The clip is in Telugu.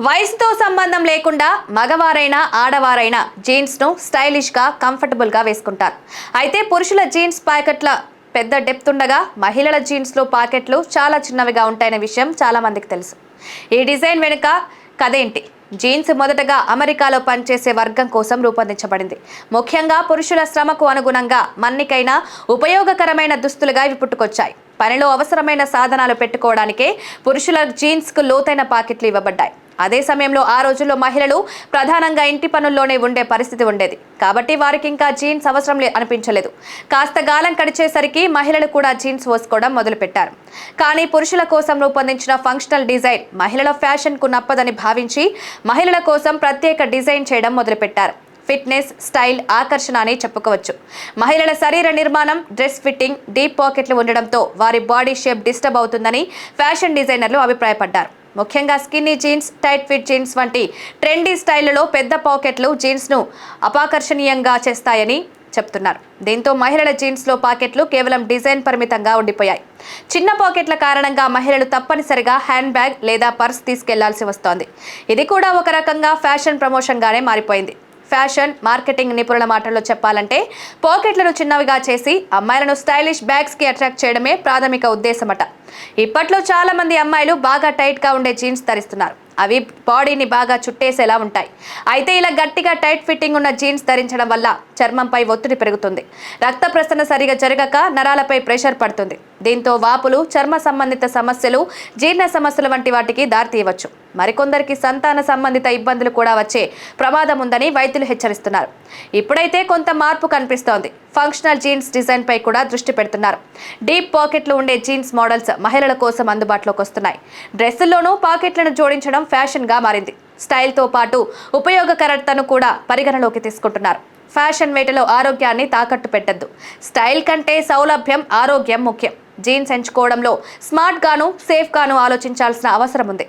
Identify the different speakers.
Speaker 1: వయసుతో సంబంధం లేకుండా మగవారైనా ఆడవారైనా జీన్స్ను స్టైలిష్గా కంఫర్టబుల్గా వేసుకుంటారు. అయితే పురుషుల జీన్స్ ప్యాకెట్ల పెద్ద డెప్త్ ఉండగా మహిళల జీన్స్లో పాకెట్లు చాలా చిన్నవిగా ఉంటాయనే విషయం చాలా మందికి తెలుసు. ఈ డిజైన్ వెనుక కథేంటి? జీన్స్ మొదటగా అమెరికాలో పనిచేసే వర్గం కోసం రూపొందించబడింది. ముఖ్యంగా పురుషుల శ్రమకు అనుగుణంగా మన్నికైన ఉపయోగకరమైన దుస్తులుగా ఇవి పుట్టుకొచ్చాయి. పనిలో అవసరమైన సాధనాలు పెట్టుకోవడానికే పురుషుల జీన్స్కు లోతైన పాకెట్లు ఇవ్వబడ్డాయి. అదే సమయంలో ఆ రోజుల్లో మహిళలు ప్రధానంగా ఇంటి పనుల్లోనే ఉండే పరిస్థితి ఉండేది. కాబట్టి వారికి ఇంకా జీన్స్ అవసరం అనిపించలేదు. కాస్త గాలం గడిచేసరికి మహిళలు కూడా జీన్స్ వేసుకోవడం మొదలుపెట్టారు. కానీ పురుషుల కోసం రూపొందించిన ఫంక్షనల్ డిజైన్ మహిళల ఫ్యాషన్కు నప్పదని భావించి మహిళల కోసం ప్రత్యేక డిజైన్ చేయడం మొదలుపెట్టారు. ఫిట్నెస్, స్టైల్, ఆకర్షణ అని చెప్పుకోవచ్చు. మహిళల శరీర నిర్మాణం, డ్రెస్ ఫిట్టింగ్, డీప్ పాకెట్లు ఉండడంతో వారి బాడీ షేప్ డిస్టర్బ్ అవుతుందని ఫ్యాషన్ డిజైనర్లు అభిప్రాయపడ్డారు. ముఖ్యంగా skinny jeans, tight fit jeans వంటి ట్రెండీ స్టైళ్లలో పెద్ద పాకెట్లు జీన్స్ను అపాకర్షణీయంగా చేస్తాయని చెప్తున్నారు. దీంతో మహిళల జీన్స్లో పాకెట్లు కేవలం డిజైన్ పరిమితంగా ఉండిపోయాయి. చిన్న పాకెట్ల కారణంగా మహిళలు తప్పనిసరిగా హ్యాండ్ బ్యాగ్ లేదా పర్స్ తీసుకెళ్లాల్సి వస్తోంది. ఇది కూడా ఒక రకంగా ఫ్యాషన్ ప్రమోషన్గానే మారిపోయింది. ఫ్యాషన్ మార్కెటింగ్ నిపుణుల మాటల్లో చెప్పాలంటే పాకెట్లను చిన్నవిగా చేసి అమ్మాయిలను స్టైలిష్ బ్యాగ్స్కి అట్రాక్ట్ చేయడమే ప్రాథమిక ఉద్దేశమట. ఇప్పట్లో చాలా మంది అమ్మాయిలు బాగా టైట్గా ఉండే జీన్స్ ధరిస్తున్నారు. అవి బాడీని బాగా చుట్టేసేలా ఉంటాయి. అయితే ఇలా గట్టిగా టైట్ ఫిట్టింగ్ ఉన్న జీన్స్ ధరించడం వల్ల చర్మంపై ఒత్తిడి పెరుగుతుంది. రక్త ప్రసరణ సరిగా జరగక నరాలపై ప్రెషర్ పడుతుంది. దీంతో వాపులు, చర్మ సంబంధిత సమస్యలు, జీర్ణ సమస్యలు వంటి వాటికి దారితీయవచ్చు. మరికొందరికి సంతాన సంబంధిత ఇబ్బందులు కూడా వచ్చే ప్రమాదం ఉందని వైద్యులు హెచ్చరిస్తున్నారు. ఇప్పుడైతే కొంత మార్పు కనిపిస్తోంది. ఫంక్షనల్ జీన్స్ డిజైన్ పై కూడా దృష్టి పెడుతున్నారు. డీప్ పాకెట్లు ఉండే జీన్స్ మోడల్స్ మహిళల కోసం అందుబాటులోకి వస్తున్నాయి. డ్రెస్సుల్లోనూ పాకెట్లను జోడించడం ఫ్యాషన్గా మారింది. స్టైల్తో పాటు ఉపయోగకరతను కూడా పరిగణలోకి తీసుకుంటున్నారు. ఫ్యాషన్ వేటలో ఆరోగ్యాన్ని తాకట్టు పెట్టద్దు. స్టైల్ కంటే సౌలభ్యం, ఆరోగ్యం ముఖ్యం. జీన్స్ ఎంచుకోవడంలో స్మార్ట్ గాను, సేఫ్ గాను ఆలోచించాల్సిన అవసరం ఉంది.